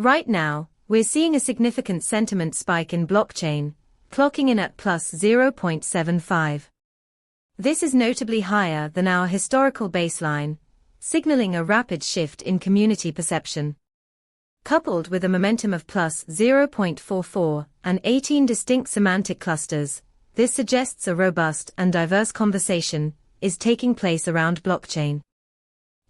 Right now, we're seeing a significant sentiment spike in blockchain, clocking in at plus 0.75. This is notably higher than our historical baseline, signaling a rapid shift in community perception. Coupled with a momentum of plus 0.44 and 18 distinct semantic clusters, this suggests a robust and diverse conversation is taking place around blockchain.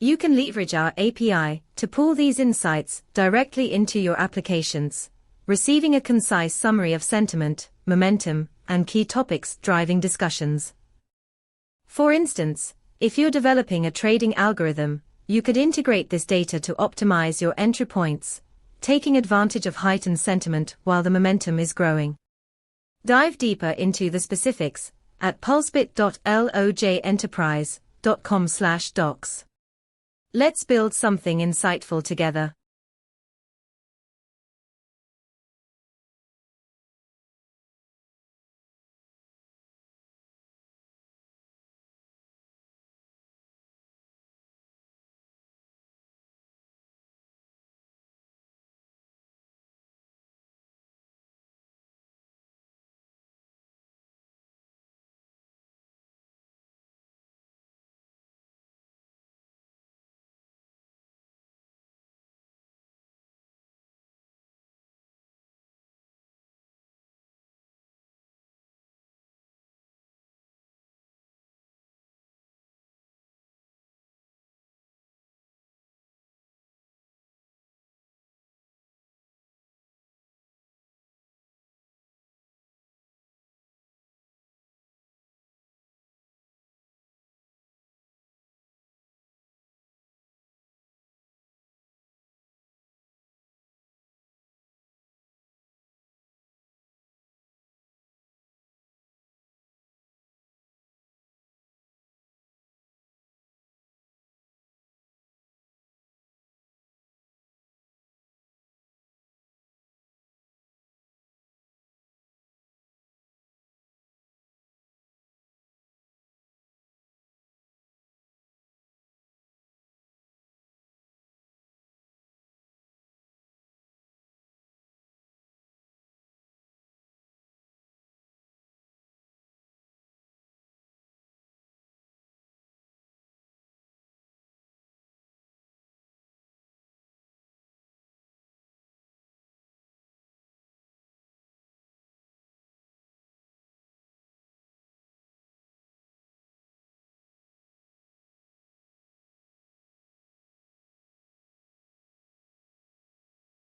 You can leverage our API to pull these insights directly into your applications, receiving a concise summary of sentiment, momentum, and key topics driving discussions. For instance, if you're developing a trading algorithm, you could integrate this data to optimize your entry points, taking advantage of heightened sentiment while the momentum is growing. Dive deeper into the specifics at pulsebit.lojenterprise.com/docs. Let's build something insightful together.